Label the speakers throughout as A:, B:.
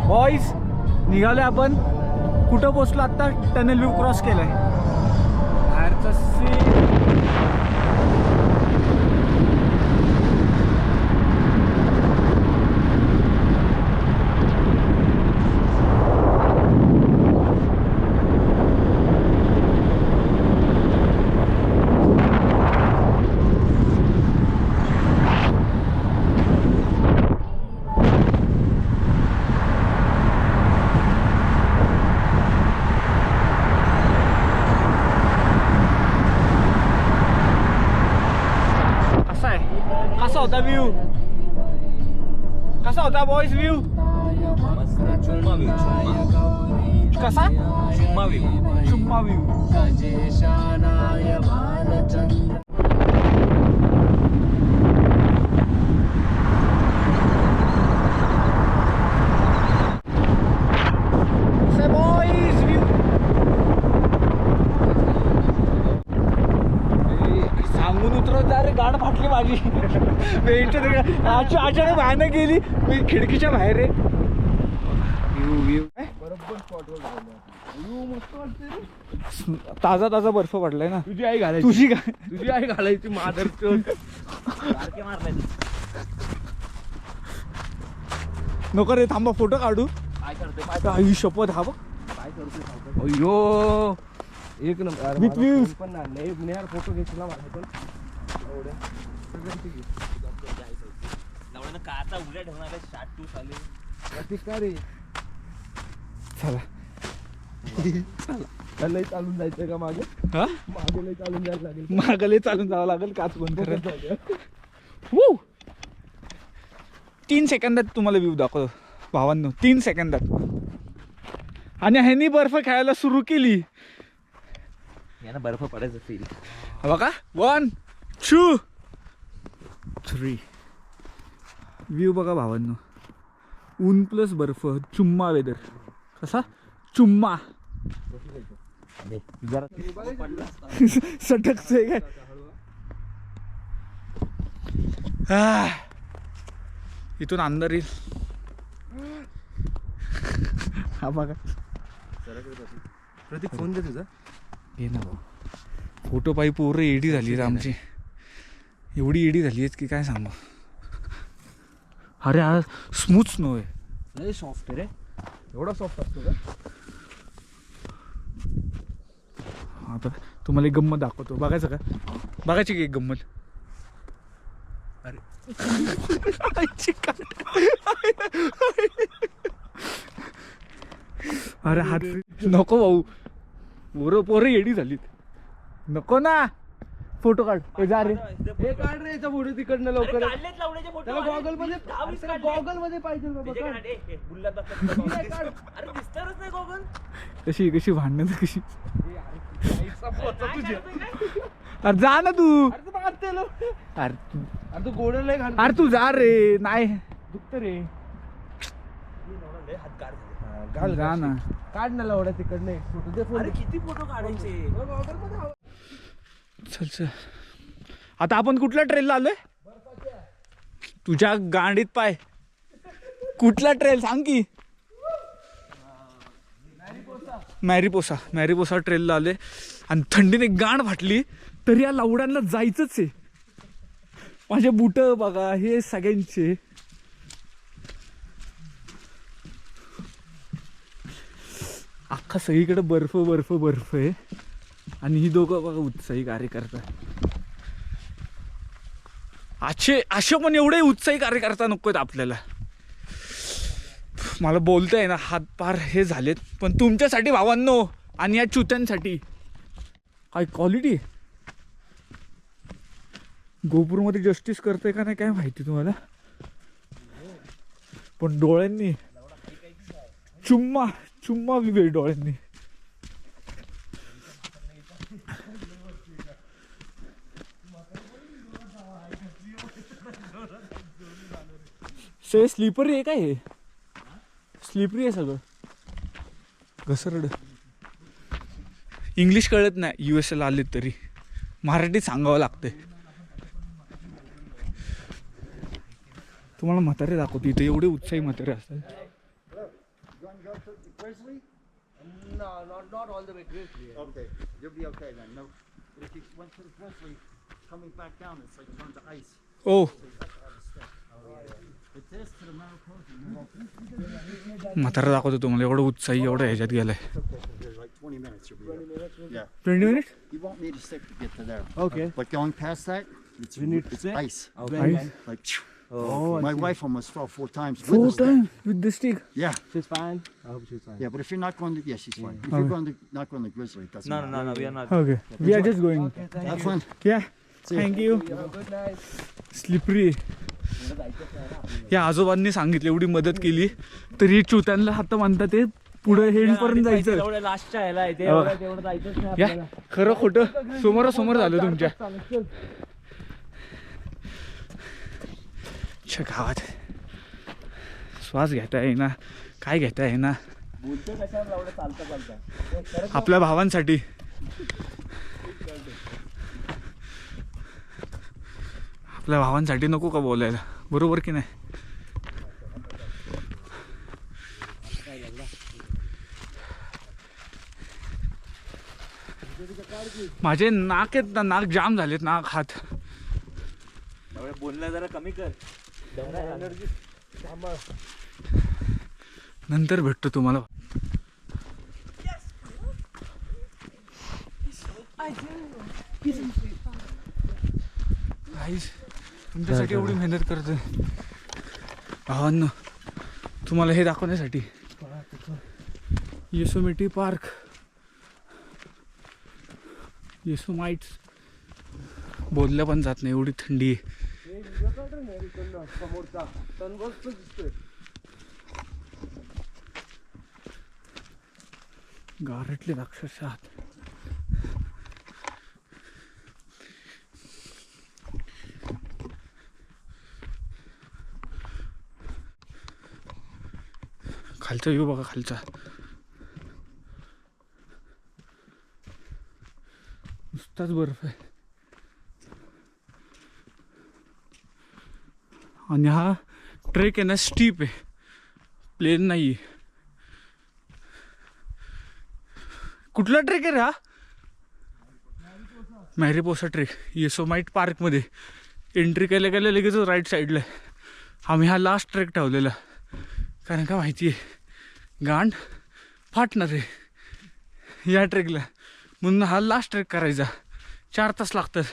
A: Boys निघाले आपण. कुठं पोचलो आता? टनेल व्ह्यू क्रॉस केलाय. बाहेरचा सीन कसा होता व्ह्यू? कसा होता बॉईज व्ह्यू?
B: चुम्मा व्ह्यू,
A: कसा?
B: चुम्मा व्ह्यू.
A: चुम्मा व्ह्यू. बॉईज व्ह्यू सांगून उतरत जा रे. गाड फाटली माझी. अचानक बाहेर गेली. मी खिडकीच्या बाहेर आहे.
B: बरोबर स्पॉटवर मस्त वाटते.
A: ताजा ताजा बर्फ पडलाय ना.
B: तुझी आई घालायची.
A: तुझी काय?
B: तुझी आई घालायची मादर
A: नको रे, थांबा फोटो काढू.
B: काय करते?
A: आई शपथ. हा बघ
B: काय करते? अयो एक नंबर.
A: With views.
B: पण नाही यार, फोटो घेतला मला पण एवढ्या काचा उड्या ठेवणार शार्ट टू साले. का रे?
A: चला
B: लय चालून जायचं का मागे?
A: हा
B: मागे लय चालून जायला लागेल.
A: मागले चालून जावं लागेल. काच बंद करत.
B: जाऊया.
A: 3 सेकंदात तुम्हाला व्ह्यू दाखवतो भावांनो. 3 सेकंदात. आणि ह्यांनी बर्फ खेळायला सुरू केली.
B: यानं बर्फ पडायचं फील.
A: बघा 1 2 3 व्ह्यू बघा भावांनो. ऊन प्लस बर्फ. चुम्मा वेदर. कसा? चुम्मा. सटकतोय काय? इथून अंदर येईल. हा बघा.
B: प्रतीक फोन दे तुझा.
A: घे ना भाऊ. फोटो पायी पोरं एडी झाली आमची. एवढी एडी झाली आहेत की काय सांगू. अरे हा स्मूथ स्नो आहे.
B: लय सॉफ्ट आहे रे. एवढा सॉफ्ट असतो का?
A: आता तुम्हाला एक गंमत दाखवतो. बघायचं का? बघायची की एक गंमत.
B: अरे
A: अरे हात नको भाऊ. पोरं एडी झालीत. नको ना. फोटो काढ. जा रे.
B: हे काढ रे याचा फोटो तिकडनं लवकर. त्याला गॉगल मध्ये गॉगल मध्ये पाहिजे बाबा.
A: कशी कशी भांडण कशी. अरे जा ना तू.
B: अरे तू गोड लय घाल.
A: अरे तू जा रे. नाही
B: दुखत रे.
A: घाल जा ना.
B: काढ ना लवड्या तिकडनं फोटो दे. फोटो किती फोटो काढायचे? गॉगल मध्ये.
A: चल चल. आता आपण कुठल्या ट्रेलला आलोय? तुझ्या गांडीत पाय. कुठला ट्रेल सांग की. मॅरीपोसा ट्रेलला आले. आणि थंडीने गांड फाटली तरी या लावड्यांना जायचंच आहे. माझे बूट बघा हे सगळ्यांचे. अख्खा सगळीकडे बर्फ बर्फ बर्फ आहे. आणि ही दोघं बघा उत्साही कार्यकर्ता. असे पण एवढे उत्साही कार्यकर्ता नको आहेत आपल्याला. मला बोलताय ना हात पार हे झालेत. पण तुमच्यासाठी भावांनो आणि या चुत्यांसाठी. काय क्वालिटी. गोपूरमध्ये जस्टिस करतोय का नाही काय माहिती तुम्हाला. पण डोळ्यांनी चुम्मा चुम्मा विवेल डोळ्यांनी. से स्लीपरी आहे काय? हे स्लीपरी आहे सगळं. घसरड. इंग्लिश कळत नाही. US ला आले तरी मराठीत सांगावं लागतंय. तुम्हाला म्हातारे दाखवतो इथे एवढे उत्साही म्हातारे असतात.
B: No, not all the way grizzly.
C: Okay, you'll be okay then. No, if you went to the grizzly, coming back down, it's like turned to ice.
A: O
C: But this to the Mariposa,
A: म्हातारा दाखवतो तुम्हाला एवढं उत्साही एवढं ह्याच्यात गेलाय.
C: like 20 minutes you'll be there. Yeah,
A: 20 minute
C: you won't need a stick to get to there.
B: Okay.
C: But going past that, it's ice.
A: Ice?
C: Like,
B: Oh,
C: my wife almost fell 4 times. with
A: 4
C: the stick.
A: times with the stick.
C: Yeah,
B: she's fine. I hope she's fine.
C: yeah. But if you're not going to, yeah, she's fine. If you're going to, not going to grizzly, it doesn't matter.
D: No, we are not.
A: Okay, we are just going.
B: Okay, thank
C: Have
B: you.
C: fun.
A: Yeah, thank you.
B: Have a good night.
A: Slippery. या आजोबांनी सांगितलं एवढी मदत केली तरी चुत्यांना हात मानतात ते पुढे हेंड पर्यंत जायचं.
D: एवढ्या लास्टच्या ह्याला इथे
A: हो.
D: तेवढं जायचंच नाही
A: या
D: आपल्याला.
A: खरं खोटं समोरासमोर झालं तुमच्या गावात. श्वास घेता येईना काय घेता येईना.
D: बोलतो कशाला एवढं चालता
A: आपल्या भावांसाठी आपल्या भावांसाठी नको का बोलायला, बरोबर की नाही. माझे नाक आहेत ना, नाक जाम झालेत, नाक हात.
D: एवढं बोलणं जरा कमी कर.
A: नंतर भेटतो तुम्हाला. गाईस तुमच्यासाठी एवढी मेहनत करतोय भावांनो, तुम्हाला हे दाखवण्यासाठी. Yosemite park, Yosemites. बोलल्या पण जात नाही एवढी थंडी आहे.
B: समोरचा सनबर्स्ट दिसतोय.
A: गारटले अक्षरशः. खालचा व्ह्यू बघा, खालचा नुसताच बर्फ आहे. आणि हा ट्रेक आहे ना स्टीप आहे, प्लेन नाही आहे. कुठला ट्रेक आहे रे हा? मॅरिपोसा ट्रेक. योसेमाइट पार्कमध्ये एंट्री केल्या केल्या लगेच राईट साईडला आहे. आम्ही हा लास्ट ट्रेक ठेवलेला कारण का माहिती आहे गांड फाटणार आहे या ट्रेकला, म्हणून हा लास्ट ट्रेक करायचा. 4 तास लागतात.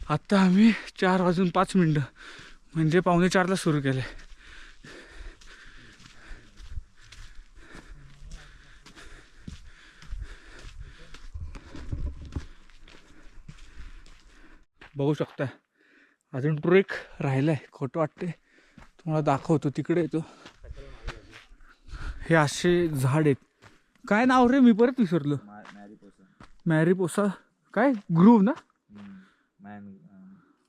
A: आत्ता आम्ही 4:05 म्हणजे 3:45 सुरू केलं आहे. बघू शकता अजून ट्रेक राहिला आहे. खोटं वाटते तुम्हाला दाखवतो, तिकडे येतो. हे असे झाड आहेत. काय नाव रे, मी परत विसरलो. मॅरिपोसा काय ग्रुव ना,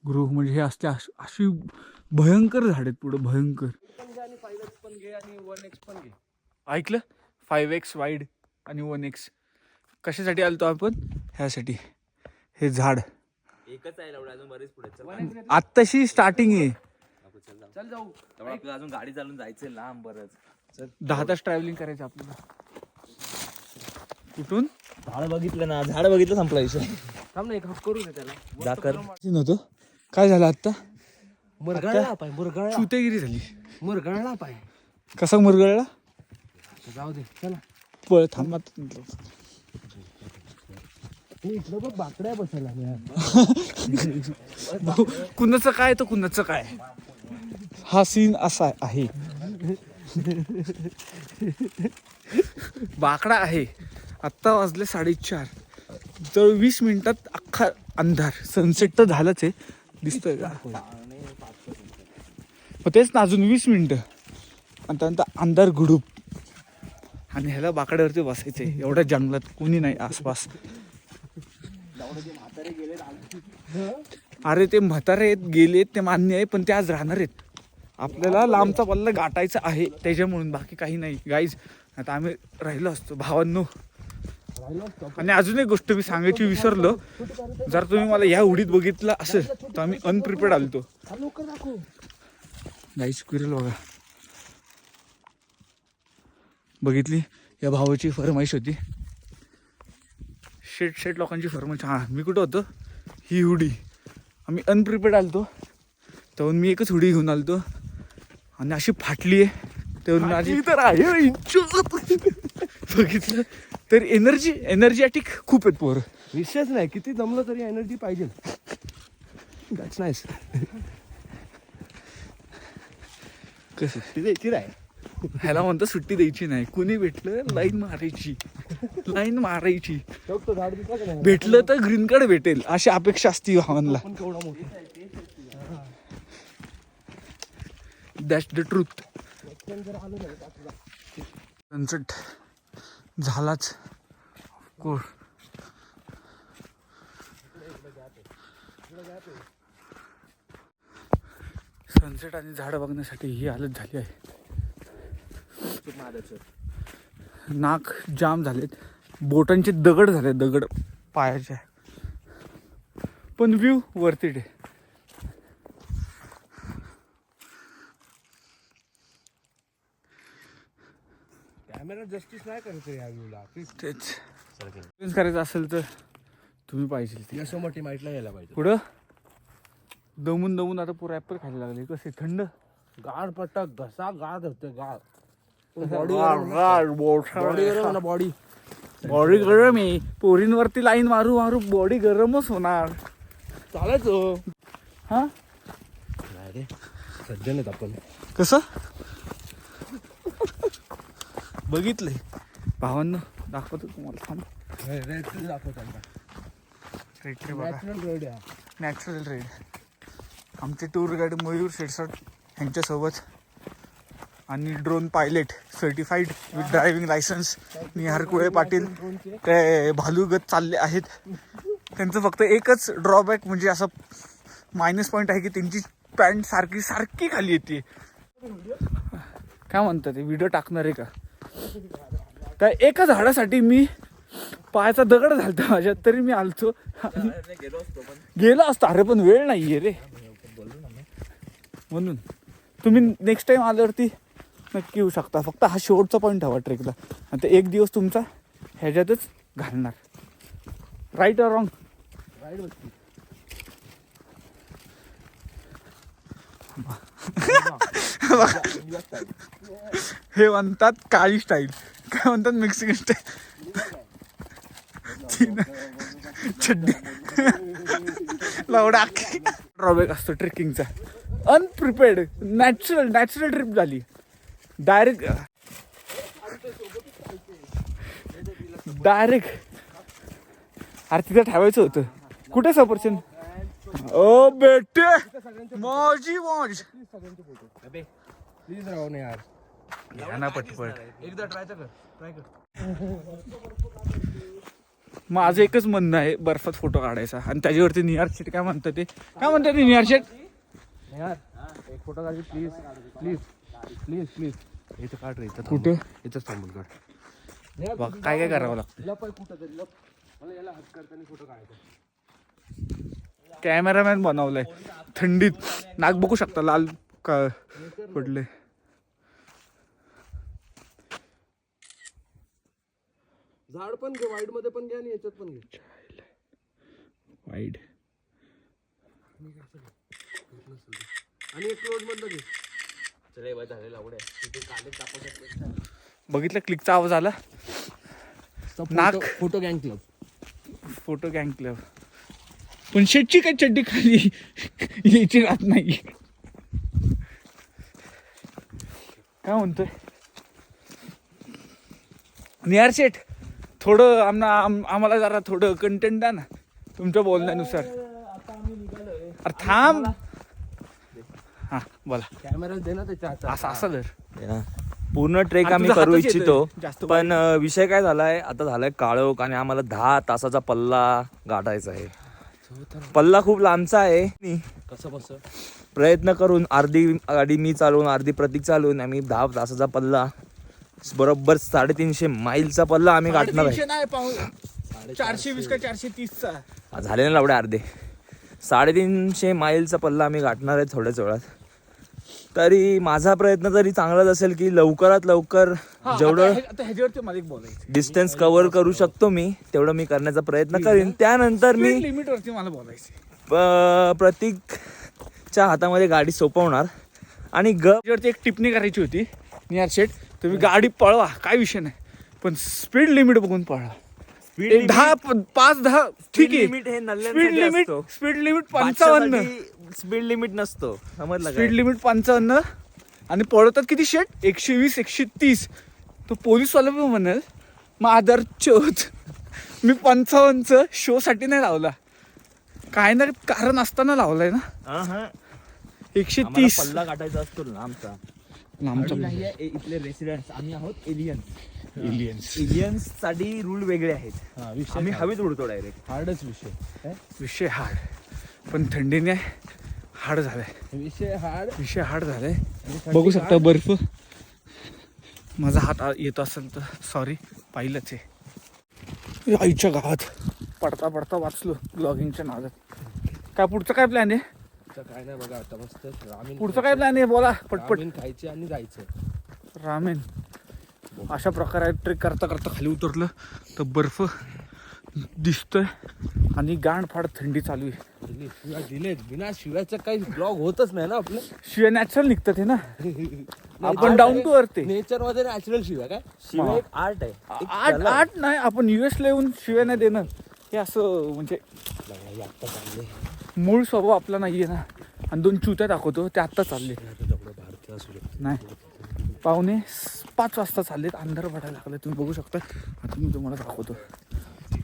A: ग्रुव म्हणजे हे असते अशी भयंकर झाड आहेत पुढे, भयंकर.
B: आणि 5x पण घे आणि 1x पण घे.
A: ऐकलं, 5x वाईड आणि 1x. कशासाठी आलतो आपण? ह्यासाठी. हे झाड
D: एकच आहे एवढं, अजून बरेच पुढे. चल
A: आत्ताशी स्टार्टिंग आहे.
B: चल जाऊ.
D: तेवढं आपल्याला अजून गाडी चालून जायचंय लांब बरंच.
A: 10 तास ट्रॅव्हलिंग करायचं आपल्याला. कुठून
D: झाड बघितलं ना, झाड बघितलं संपला विषय.
B: थांब ना, एक हक करू दे त्याला.
D: जाकर
A: नव्हतं. काय झालं आता?
B: मुरगळला पाय, मुरगळला.
A: चुतेगिरी झाली.
B: मुरगळला पाय.
A: कसा मुरगळला?
B: जाऊ दे चला.
A: पळ थांबत.
B: इथलं बघ बाकड्या बसायला.
A: कुणाचं काय तर कुणाचं काय. हा सीन असा आहे. बाकडा आहे. आत्ता वाजले 4:30. तर 20 मिनिटात अख्खा अंधार. सनसेट तर झालंच आहे, दिसतोय का? तेच ना, अजून 20 मिनिटं आणि त्यानंतर अंधार गुडूप. आणि ह्याला बाकड्यावरती बसायचंय. एवढ्या जंगलात कोणी नाही आसपास. अरे ते म्हातारे गेलेत ते मान्य आहे, पण ते आज राहणार आहेत. आपल्याला लांबचा पल्ला गाठायचा आहे त्याच्यामुळून, बाकी काही नाही गाईज. आता आम्ही राहिलो असतो भावांनो. आणि अजून एक गोष्ट मी सांगायची विसरलो, जर तुम्ही मला या उडीत बघितलं असेल तर आम्ही अनप्रिपेअर्ड आलतो. गाईस स्क्विरल बघा. बघितली या भावाची फरमाईश होती. शेट लोकांची फरमाईश. हां मी कुठं होतो, ही हुडी आम्ही अनप्रिपेअर्ड आलतो तेव्हा मी एकच हुडी घेऊन आलतो आणि अशी फाटली आहे तेव्हा माझी तर आहे. बघितलं तर एनर्जेटिक खूप आहेत पोरं.
B: विषयच नाही, किती जमलं तरी एनर्जी पाहिजे. That's nice.
A: कसं
B: ती द्यायची नाही.
A: ह्याला म्हणतं सुट्टी द्यायची नाही. कुणी भेटलं लाईन मारायची.
B: तो झाड दिसला का नाही?
A: भेटलं तर ग्रीन कार्ड भेटेल अशी अपेक्षा असती भावांना.
B: पण केवढा मोठा.
A: That's the truth.
B: जर आलं नाही बाजूला.
A: सनसेट झालाच. सनसेट आणि झाडं बघण्यासाठी ही हालत झाली आहे. नाक जाम झालेत. बोटांचे दगड झाले, दगड पायाचे. पण व्ह्यू वरती आहे.
B: कॅमेरा जस्टिस नाही करत या व्ह्यूला.
A: तेच करायचं असेल तर तुम्ही पाहिजे
B: यशोमती माईटला यायला पाहिजे.
A: पुढं दमून आता पुरा ॲपल खायला लागले. कसे थंड
B: गाड पट्टा घसा गाड होते. गाड बॉडी
A: बॉडी गरम आहे. पोरींवरती लाईन मारू बॉडी गरमच होणार.
B: चालायचं.
A: हा
B: नाही रे, सज्जन आहेत आपण.
A: कसं बघितलंय भावांना दाखवतो तुम्हाला. थांब. Natural red. आमचे टूर गाईड मयूर शेडसट यांच्यासोबत आणि drone pilot certified with driving licence Nihar Kule Patil ते भालूगत चालले आहेत. त्यांचं फक्त एकच ड्रॉबॅक म्हणजे असं मायनस पॉईंट आहे की त्यांची पॅन्ट सारखी खाली येते. काय म्हणतात ते व्हिडिओ टाकणार आहे का काय? एका झाडासाठी मी पायाचा दगड झालता माझ्यात तरी मी आलतो. गेलो असतो. अरे पण वेळ नाहीये रे. म्हणून तुम्ही नेक्स्ट टाइम आल्यावरती नक्की येऊ शकता. फक्त हा शेवटचा पॉईंट हवा ट्रेकला. आणि ते एक दिवस तुमचा ह्याच्यातच घालणार. Right or wrong? हे म्हणतात काळी स्टाईल. काय म्हणतात मेक्सिकन स्टाईल. चड्डी लावडा. ड्रॉबॅक असतो ट्रेकिंगचा. अनप्रिपेअर्ड नॅचरल ट्रिप झाली. डायरेक्ट अरे तिथं ठेवायचं होतं. कुठे सफरचंद? ओ बेटे मौजी मौज.
B: प्लीज राहू नये यार.
A: ना पटपट.
B: एकदा ट्राय कर.
A: माझं एकच म्हणणं आहे बर्फात फोटो काढायचा. आणि त्याच्यावरती निहार शेट काय म्हणतात ते निहार शेट
B: यार एक फोटो काढ प्लीज प्लीज प्लीज प्लीज. इथं काढ रे. इथं
A: कुठे?
B: इथंच थांबून काढ.
A: बघ काय करावं लागतं.
B: लप कुठं तरी लप. मला याला हात करताना फोटो काढायचा.
A: कॅमेरामॅन बनवलाय. थंडीत नाक बघू शकता लाल का पडले.
B: झाड पण घे, वाईड मध्ये पण घे आणि याच्यात पण घे.
A: वाईड
B: आणि एक क्लोज मधलं घे.
A: बघितलं क्लिकचा आवाज आला. नाक
B: फोटो गँग क्लब.
A: फोटो गँग क्लब. पण शेटची काय चड्डी खाली यायची राहत नाही. काय म्हणतोय निहार शेठ? थोडं आम्हाला जरा थोडं कंटेंट द्या ना तुमच्या बोलण्यानुसार. अरे थांब. हा बोला.
B: कॅमेरा दे ना त्याच्या
A: असं धर.
D: पूर्ण ट्रेक
A: आणि
D: आम्ही
A: तुझा
D: करू
A: हातच
D: इच्छितो.
A: येतोय जास्त
D: पण विषय काय झालाय, आता झालाय काळोख आणि आम्हाला 10 तासाचा पल्ला गाठायचा आहे. पल्ला खूप लांबचा आहे.
B: कसं
D: प्रयत्न करून अर्धी गाडी मी चालवून अर्धी प्रतीक चालवून आम्ही 10 तासाचा पल्ला बरोबर 350 माईलचा पल्ला आम्ही गाठणार आहे.
A: 420 का 430चा
D: झाले ना एवढे अर्धे. 350 माईलचा पल्ला आम्ही गाठणार आहे थोड्याच वेळात. तरी माझा प्रयत्न तरी चांगलाच असेल की लवकरात लवकर जेवढं
A: आता ह्याच्यावरती मला एक बोलायचं
D: डिस्टन्स कव्हर करू शकतो मी तेवढं मी करण्याचा प्रयत्न करीन. त्यानंतर मी
A: लिमिटवरती मला बोलायचं
D: प्रतीकच्या हातामध्ये गाडी सोपवणार आणि
A: त्याच्यावरती एक टिप्पणी करायची होती निहार शेठ, तुम्ही गाडी पळवा काय विषय नाही, पण स्पीड लिमिट बघून पळवा. 5-10 ठीक आहे.
D: लिमिट हे
A: स्पीड लिमिट 55,
D: स्पीड लिमिट नसतो, समजलं
A: स्पीड लिमिट 55 आणि पळवतात किती शेट 120-130. तो पोलीसवाला पण म्हणेल मादर चोत, मी 55चं शो साठी नाही लावला, काय ना कारण असताना लावलाय ना. 130
D: पल्ला गाठायचा असतो ना आमचा. इथले रेसिडेंट्स आम्ही आहोत एलियन्स साठी रूल वेगळे आहेत. आम्ही हवेत उडतो डायरेक्ट.
B: हार्डच
A: विषय हार्ड, पण थंडीने हार्ड झालाय. विषय हार्ड झालाय. बघू शकता बर्फ. माझा हात येतो असेल तर सॉरी, पाहिलंच आहे. आईच्या गावात पडता पडता वाचलो ब्लॉगिंगच्या नादात. काय पुढचं काय प्लॅन आहे?
B: काय नाही बघा आता मस्त रामेन.
A: पुढचं काय प्लॅन आहे बोला पटपट.
B: खायचे आणि जायचं
A: रामेन. अशा प्रकारे ट्रेक करता करता खाली उतरलं तर बर्फ दिसतोय आणि गाणफाड थंडी चालू आहे.
B: शिव्या दिलेत, बिना शिव्याचं काही ब्लॉग होतच नाही ना आपलं.
A: शिवाय नॅचरल निघतात हे ना, आपण डाऊन टू अर्थ आहे.
B: नेचर मध्ये नॅचरल शिव्या काय
D: शिवाय एक आर्ट आहे.
A: आठ नाही, आपण US ला येऊन शिवाय नाही देणं हे असं म्हणजे मूळ स्वभाव आपला नाहीये ना. आणि 2 चुत्या दाखवतो ते आत्ता चालले
B: भारतीय असू शकतो
A: नाही, 4:45 वाजता चाललेत, अंधार पडायला लागला. तुम्ही बघू शकता. आता मी तुम्हाला दाखवतो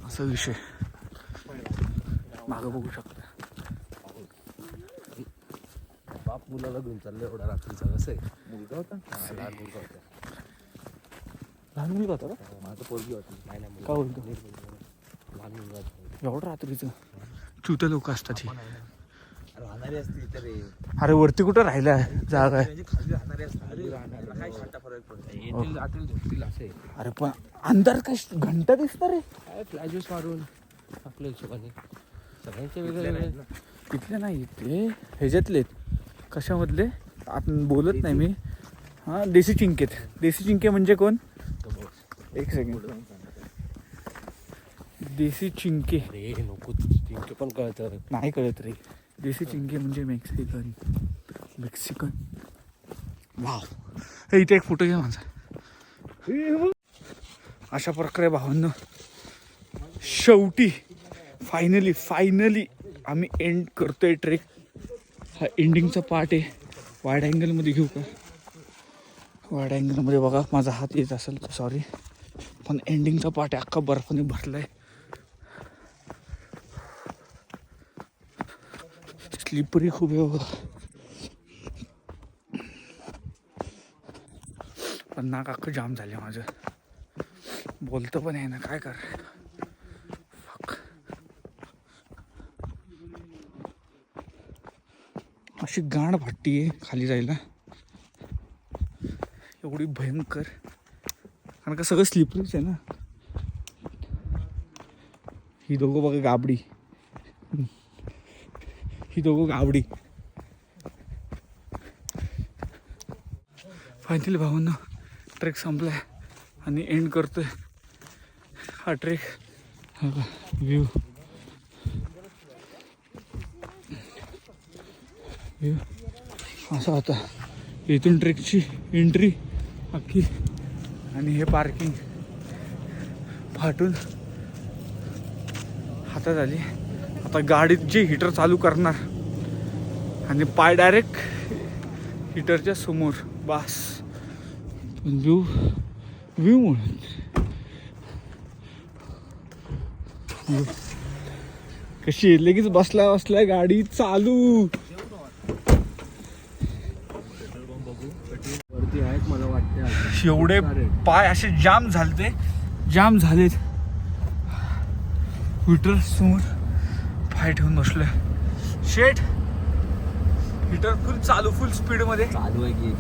A: असा विषय मागं बघू शकता.
B: बाप मुलाला घेऊन चाललं एवढा रात्रीचा. कसं आहे, मुलगा होता लहान मुलगा होता.
A: लहान मुलगा होता का?
B: माझं पोरगी होती. नाही नाही
A: काय बोलतो?
B: लहान मुलगा होता.
A: एवढं रात्रीचं चुत्या लोक असतात ही.
B: राहणारी असते तर
A: अरे वरती कुठं राहिला जागा आहे.
B: खाली राहणारी असते. काय छाटा फरक पडतो. येतील जातील झोपतील असे.
A: अरे पण अंधार काय घंटा दिसतं रे.
B: काय फ्लॅशेस मारून आपल्या हिशोबाने सगळ्यांचे वेगळे.
A: तिथले नाही ते ह्याच्यातले. कशामधले आपण बोलत नाही मी. हां देसी चिंकेत. देसी चिंके म्हणजे कोण? एक सेकंड. देसी चिंके
B: रे नको, चिंके पण कळतं.
A: नाही कळत रे. देसी चिंके म्हणजे मेक्सिकन. वाव, हे इथे एक फोटो घ्या माझा. अशा प्रकारे भावांनो शेवटी फायनली आम्ही एंड करतोय ट्रेक. हा एंडिंगचा पार्ट आहे. वाईड अँगलमध्ये घेऊ का? वाईड अँगलमध्ये बघा, माझा हात येत असेल तर सॉरी, पण एंडिंगचा पार्ट आहे. अख्खा बर्फाने भरलाय. स्लिपरी खूप आहे बघा. पण नाक अख्खं जाम झाले माझं. बोलतं पण आहे ना, काय कर. अशी गाण भाट्टी आहे खाली जायला, एवढी भयंकर. कारण का सगळं स्लिपरीच आहे ना. ही दोघं बघा गाबडी. ही दोघं गावडी. फायनली भावांना ट्रेक संपलाय आणि एंड करतोय हा ट्रेक. व्ह्यू असा होता. इथून ट्रेकची एंट्री अख्खी आणि हे पार्किंग फाटून हातात आली. आता गाडीत जे हीटर चालू करणार आणि पाय डायरेक्ट हीटरच्या समोर बास. व्ह्यू म्हणून कशी लगेच बसल्या गाडी चालू.
B: वरती आहेत मला वाटते.
A: एवढे पाय असे जाम झालेत. हीटर समोर पाय ठेवून बसलोय. शेट हीटर फुल चालू, फुल स्पीड मध्ये
B: चालू आहे की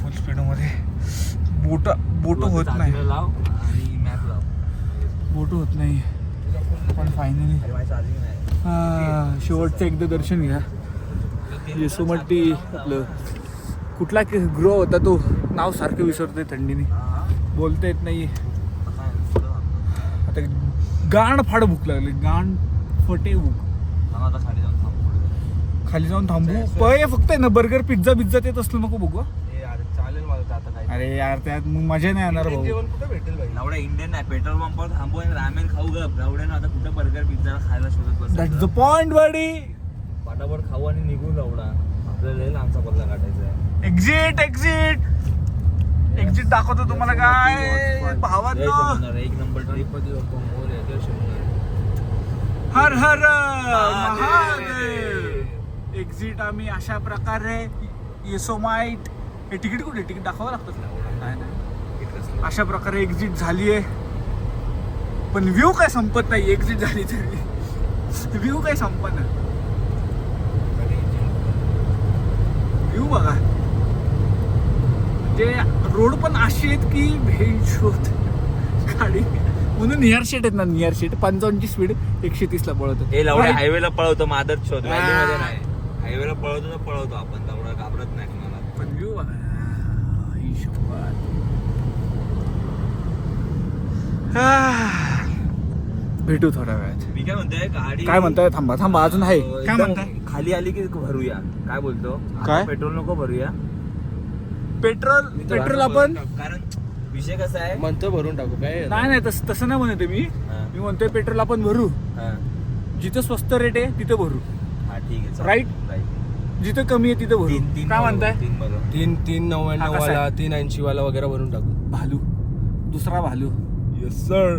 A: फुल स्पीड मध्ये. बोट होत नाही.
B: लाव आणि मॅप लाव.
A: बोट होत नाही. पण फायनली शेवटचं एकदा दर्शन घ्या. येसोमट्टी आपलं कुठला ग्रो होता तो, नाव सारखं विसरतोय थंडीने, बोलता येत नाही. आता गाण फाड भूक लागली, गाण फटे भूक. खाली जाऊन थांबू पय फक्त आहे ना. बर्गर पिझ्झा येत असलं नको बघू.
B: चालेल मला आता काय.
A: अरे यार त्यात मग मजा नाही येणार भाऊ.
B: जेवण कुठं भेटेल भाई?
D: एवढा इंडियन नाही, पेट्रोल पंपावर थांबू आणि रामेन खाऊ ग. एवढ्या आता कुठं बर्गर पिझ्झा खायला शोधत बस.
A: दॅट्स द पॉइंट बडी.
D: फटाफट खाऊ आणि निघू एवढा. आपल्याला लय लांबचा पल्ला काढायचा आहे.
A: एक्झिट दाखवतो तुम्हाला काय भावात.
D: एक नंबर ट्रिप.
A: हर हर महादेव. एक्झिट आम्ही अशा प्रकारे येसोमाइट. हे तिकीट कुठे? तिकीट दाखवावं लागतं नाही. अशा प्रकारे एक्झिट झाली आहे, पण व्ह्यू काय संपत नाही. एक्झिट झाली तरी व्ह्यू काय संपत नाही. व्ह्यू बघा, म्हणजे रोड पण अशी आहेत की भेट शोध गाडी. म्हणून नियर शेट आहेत ना, नियर शेट 55ची स्पीड 130 ला पळवतो.
D: हे लावडे हायवेला पळवतो, मादर शोध मध्ये नाही. हायवेला पळवतो आपण, तेवढा घाबरत नाही तुम्हाला.
A: पण व्ह्यू बघा. भेटू थोड्या वेळात.
D: मी काय म्हणतोय, गाडी
A: काय म्हणताय? थांबा अजून आहे. काय म्हणताय?
D: खाली आली की भरूया. काय बोलतो?
A: काय?
D: पेट्रोल नको भरूया.
A: पेट्रोल आपण,
D: कारण विषय कसा आहे,
B: म्हणतो भरून टाकू काय.
A: नाही तसं नाही म्हणते मी. मी म्हणतोय पेट्रोल आपण भरू, जिथं स्वस्त रेट आहे तिथं भरू.
D: हा ठीक आहे, चालेल.
A: राईट. जिथं कमी आहे तिथं भरू. काय म्हणताय?
B: 399 वाला, 380 वाला वगैरे भरून टाकू.
A: भालू, दुसरा भालू.
B: Yes sir.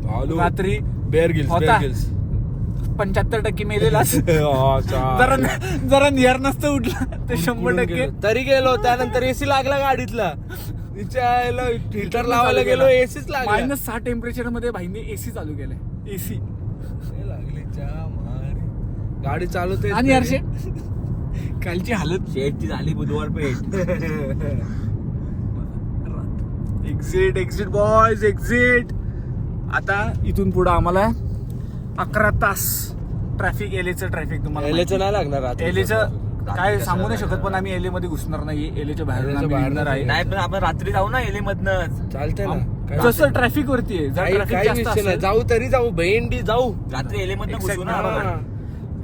B: भालू
A: रात्री
B: बेअर गिल्स.
A: होता. 75% मेलेला. जरा नियर नसतं उठला ते 100%.
B: तरी गेलो, त्यानंतर एसी लागला गाडीतला. फिल्टर लावायला गेलो, एसीच लागला.
A: -6 टेम्परेचर मध्ये भाईने एसी चालू केलाय. एसी
B: लागली गाडी चालवते.
A: आणि यार शेट कालची हालत.
D: शेटची झाली बुधवार पेठ.
A: Exit boys, exit. आता इथून पुढे आम्हाला 11 तास ट्रॅफिक, एलेचं ट्रॅफिक तुम्हाला
B: एलेचं नाही लागणार आता.
A: एलेचं काय सांगू नाही शकत, पण आम्ही एले मध्ये घुसणार नाही. एलेच्या बाहेर निघणार आहे.
D: नाही पण आपण रात्री जाऊ ना एले मधनच.
B: चालतंय ना.
A: जसं ट्रॅफिक वरती आहे. जर ट्रॅफिक
B: काही
A: जास्त
B: विषय नाही,
A: असेल
B: जाऊ तरी जाऊ, भेंडी जाऊ.
D: रात्री एले मधनं घुसू ना
A: Exact.
D: आपण.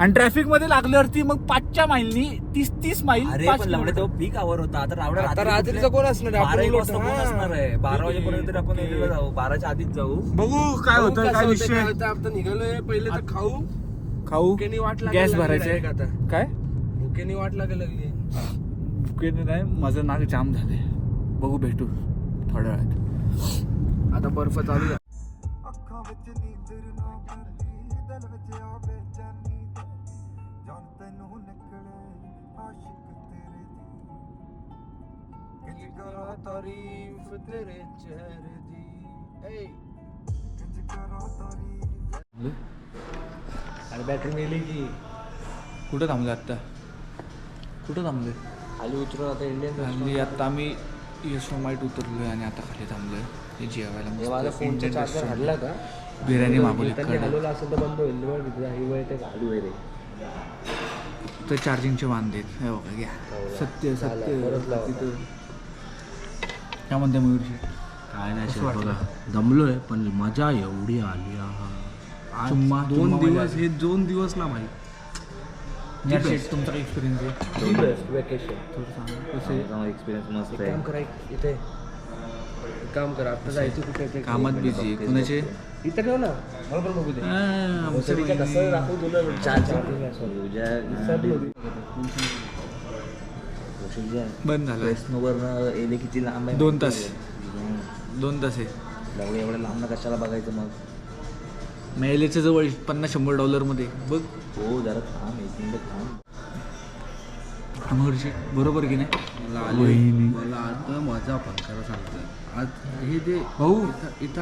A: आणि ट्रॅफिक मध्ये लागल्यावरती मग 5च्या माईलनी 30 माईल.
D: अरे पण लावडे तेव्हा पीक आवर होता. आता रावडा
B: आता रात्रीचं कोण असणार आहे?
D: 12
B: आपण
D: वाजता कोण
B: हा.
D: असणार आहे? 12 वाजेपर्यंत तरी आपण एलेला जाऊ. 12च्या आधीच जाऊ.
A: बघू काय होतं, काय विषय.
B: आता निघालोय. पहिले तर खाऊ.
A: खाऊ,
B: भुकेनी वाट लागायला
A: गॅस
B: लागली
A: भरायचे.
B: direct आता.
A: काय
B: भुकेनी वाट लागायला लागली.
A: भुकेने नाही, माझं नाक जाम झाले. बघू, भेटू थोड्या वेळात.
B: आता बर्फ चालू आहे.
A: अरे बॅटरी मिळली की. कुठं थांबले आत्ता? कुठं थांबले?
B: खाली उतरून आता इंडियन.
A: खाली आता आम्ही येसोमाइट उतरलोय आणि आता खाली थांबलोय हे जेवायला.
B: माझा फोनचा चार्जर हडला का?
A: बिर्याणी मागवली.
B: हलवला असेल तर बंद होईल. ते गाडी वगैरे
A: तर चार्जिंगचे वांदे आहेत. हे बघा, घ्या. सत्य तिथं काय म्हणते मयूरजी?
B: काय नाही बघा, दमलोय पण मजा एवढी आली.
A: चुम्मा
B: 2 दिवस, हे 2 दिवस ना भाई.
A: तुमचा काय एक्सपिरियन्स आहे?
B: वेकेशन
D: एक्सपिरियन्स मस्त
B: काम करा इथे. काम करा. आता जायचं कुठे?
A: कामात बिझी. कुणाचे?
B: इथे ठेव ना, मला पण बघू दे. कसं दाखवू तुला?
A: बंद झालं.
D: स्नोवर एले किती लांब आहे?
A: 2 तास. 2 तास आहे.
D: लावडे एवढ्या लांब कशाला बघायचं मग?
A: मेलेच्या जवळ $50-100 मध्ये बघ.
D: हो जरा थांब, 1 मिनिट थांब.
A: अमरजी बरोबर की नाही?
B: मला आता माझा पण खरं सांगतो आज हे जे
A: भाऊ
B: इथं